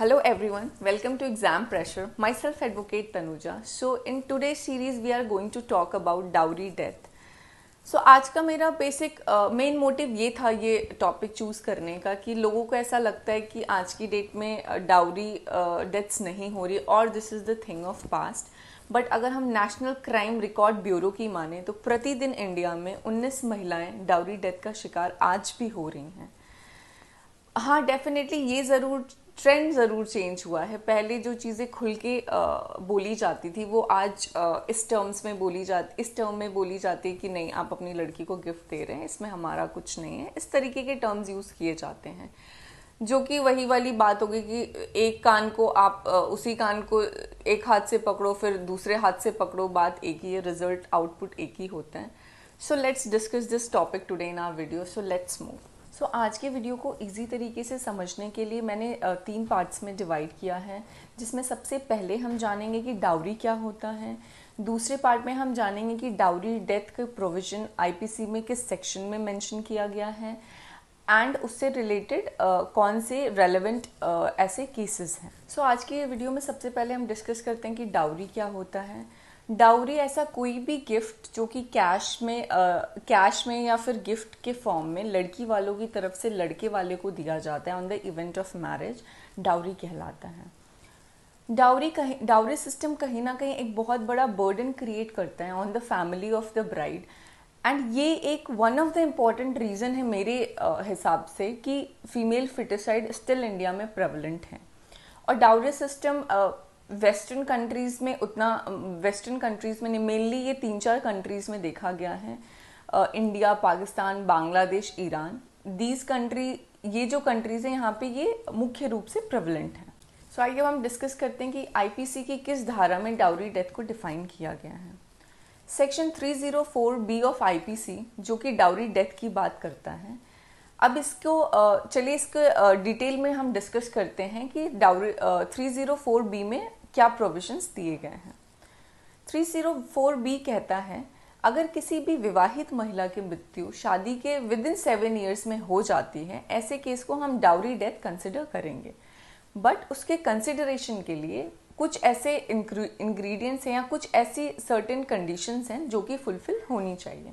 Hello everyone, welcome to Exam Pressure. Myself Advocate Tanuja. So in today's series we are going to talk about dowry death. So आज का मेरा basic main motive ये था ये topic choose करने का कि लोगों को ऐसा लगता है कि आज की डेट में डाउरी डेथ्स नहीं हो रही और this is the thing of past. But अगर हम नेशनल क्राइम रिकॉर्ड ब्यूरो की माने तो प्रतिदिन इंडिया में 19 महिलाएं डाउरी डेथ का शिकार आज भी हो रही हैं. हाँ, डेफिनेटली ये ज़रूर ट्रेंड ज़रूर चेंज हुआ है. पहले जो चीज़ें खुल के बोली जाती थी वो आज इस टर्म में बोली जाती है कि नहीं, आप अपनी लड़की को गिफ्ट दे रहे हैं, इसमें हमारा कुछ नहीं है. इस तरीके के टर्म्स यूज़ किए जाते हैं, जो कि वही वाली बात होगी कि एक कान को आप उसी कान को एक हाथ से पकड़ो फिर दूसरे हाथ से पकड़ो, बात एक ही है, रिजल्ट आउटपुट एक ही होता है. So let's discuss this topic today in our video. So let's move. So आज के वीडियो को इजी तरीके से समझने के लिए मैंने 3 पार्ट्स में डिवाइड किया है, जिसमें सबसे पहले हम जानेंगे कि डाउरी क्या होता है. दूसरे पार्ट में हम जानेंगे कि डाउरी डेथ का प्रोविजन आईपीसी में किस सेक्शन में मेंशन किया गया है एंड उससे रिलेटेड कौन से रेलेवेंट ऐसे केसेस हैं. सो आज के वीडियो में सबसे पहले हम डिस्कस करते हैं कि डाउरी क्या होता है. डाउरी ऐसा कोई भी गिफ्ट जो कि कैश में या फिर गिफ्ट के फॉर्म में लड़की वालों की तरफ से लड़के वाले को दिया जाता है on the event of marriage, dowry कहलाता है. डाउरी सिस्टम कहीं ना कहीं एक बहुत बड़ा बर्डन क्रिएट करता है on the family of the bride. And ये एक one of the important reason है मेरे हिसाब से कि फीमेल फिटिसाइड स्टिल इंडिया में प्रेवलेंट है. और डाउरी सिस्टम वेस्टर्न कंट्रीज़ में नहीं, मेनली ये 3-4 कंट्रीज़ में देखा गया है. इंडिया, पाकिस्तान, बांग्लादेश, ईरान, ये जो कंट्रीज़ हैं यहाँ पे ये मुख्य रूप से प्रेवलेंट हैं. सो आइए हम डिस्कस करते हैं कि आईपीसी की किस धारा में डाउरी डेथ को डिफाइन किया गया है. सेक्शन 304B ऑफ आईपीसी जो कि डाउरी डेथ की बात करता है. अब इसको डिटेल में हम डिस्कस करते हैं कि डाउरी 304B में क्या प्रोविजंस दिए गए हैं. 304B कहता है अगर किसी भी विवाहित महिला की मृत्यु शादी के विद इन 7 ईयर्स में हो जाती है, ऐसे केस को हम डाउरी डेथ कंसिडर करेंगे. बट उसके कंसिडरेशन के लिए कुछ ऐसे इंग्रेडिएंट्स हैं या कुछ ऐसी सर्टेन कंडीशंस हैं जो कि फुलफिल होनी चाहिए.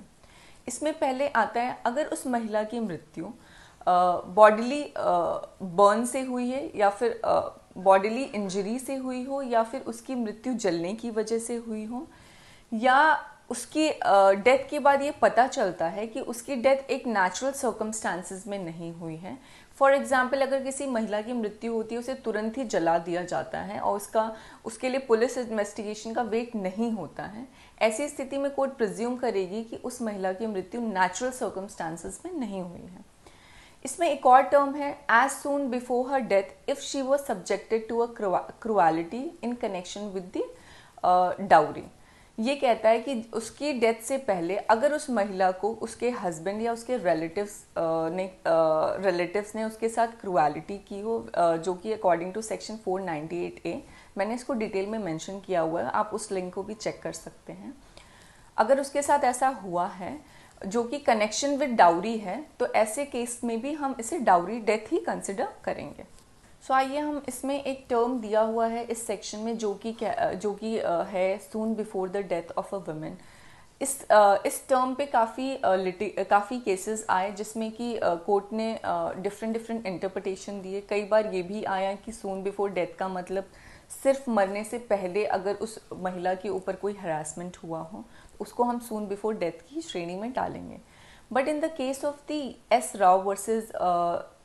इसमें पहले आता है अगर उस महिला की मृत्यु बॉडीली बर्न से हुई है या फिर बॉडीली इंजरी से हुई हो या फिर उसकी मृत्यु जलने की वजह से हुई हो या उसकी डेथ के बाद ये पता चलता है कि उसकी डेथ एक नेचुरल सर्कमस्टांसेस में नहीं हुई है. फॉर एग्जाम्पल अगर किसी महिला की मृत्यु होती है उसे तुरंत ही जला दिया जाता है और उसके लिए पुलिस इन्वेस्टिगेशन का वेट नहीं होता है. ऐसी स्थिति में कोर्ट प्रिज्यूम करेगी कि उस महिला की मृत्यु नेचुरल सर्कमस्टांसेस में नहीं हुई है. इसमें एक और टर्म है as soon before her death if she was subjected to a cruelty in connection with the dowry. ये कहता है कि उसकी डेथ से पहले अगर उस महिला को उसके हस्बैंड या उसके रिलेटिव्स ने उसके साथ क्रुएलिटी की हो, जो कि अकॉर्डिंग टू सेक्शन 498A, मैंने इसको डिटेल में मेंशन किया हुआ है, आप उस लिंक को भी चेक कर सकते हैं. अगर उसके साथ ऐसा हुआ है जो कि कनेक्शन विद डाउरी है तो ऐसे केस में भी हम इसे डाउरी डेथ ही कंसिडर करेंगे. सो आइए हम इसमें एक टर्म दिया हुआ है इस सेक्शन में जो कि है सून before the death of a women. इस टर्म पे काफ़ी केसेस आए जिसमें कि कोर्ट ने डिफरेंट इंटरप्रिटेशन दिए. कई बार ये भी आया कि सून बिफोर डेथ का मतलब सिर्फ मरने से पहले अगर उस महिला के ऊपर कोई हरासमेंट हुआ हो उसको हम सून बिफोर डेथ की श्रेणी में डालेंगे. But in the case of the S Rao versus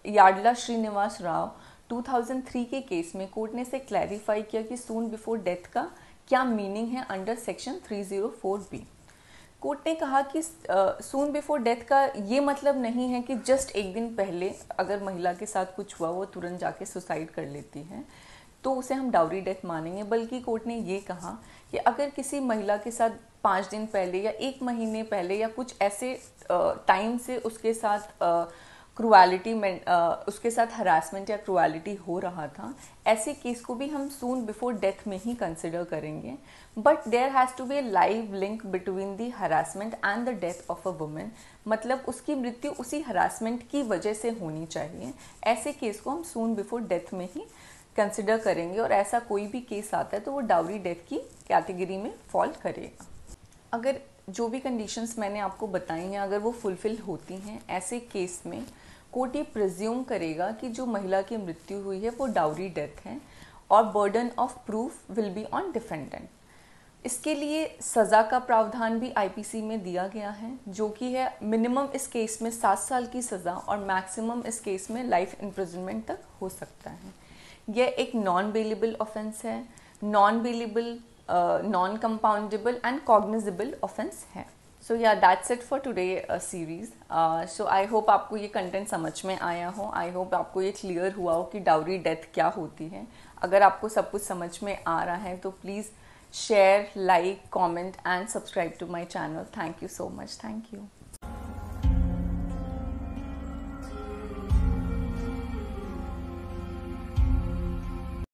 Yadla Srinivas Rao 2003 के केस में कोर्ट ने इसे क्लैरिफाई किया कि सून बिफोर डेथ का क्या मीनिंग है अंडर सेक्शन 304B. कोर्ट ने कहा कि सून बिफोर डेथ का ये मतलब नहीं है कि जस्ट एक दिन पहले अगर महिला के साथ कुछ हुआ वो तुरंत जाके सुसाइड कर लेती है तो उसे हम डाउरी डेथ मानेंगे. बल्कि कोर्ट ने ये कहा कि अगर किसी महिला के साथ 5 दिन पहले या 1 महीने पहले या कुछ ऐसे टाइम से उसके साथ उसके साथ हरासमेंट या क्रुएलिटी हो रहा था, ऐसे केस को भी हम सून बिफोर डेथ में ही कंसिडर करेंगे. But there has to be a live link between the harassment and the death of a women. मतलब उसकी मृत्यु उसी हरासमेंट की वजह से होनी चाहिए. ऐसे केस को हम सून बिफोर डेथ में ही कंसिडर करेंगे और ऐसा कोई भी केस आता है तो वो डाउरी डेथ की कैटेगरी में फॉल करेगा। अगर जो भी कंडीशंस मैंने आपको बताई हैं अगर वो फुलफिल होती हैं, ऐसे केस में कोर्ट ये प्रिज्यूम करेगा कि जो महिला की मृत्यु हुई है वो डाउरी डेथ है और burden of proof will be on defendant. इसके लिए सज़ा का प्रावधान भी आईपीसी में दिया गया है, जो कि है मिनिमम इस केस में 7 साल की सज़ा और मैक्सिमम इस केस में लाइफ इम्प्रिजनमेंट तक हो सकता है। यह एक नॉन बेलेबल ऑफेंस है, non bailable, non compoundable and cognizable offence है। सो या that's it for today series. So I hope आपको ये कंटेंट समझ में आया हो, आई होप आपको ये क्लियर हुआ हो कि डाउरी डेथ क्या होती है। अगर आपको सब कुछ समझ में आ रहा है तो please share, like, comment and subscribe to my channel. Thank you so much. Thank you.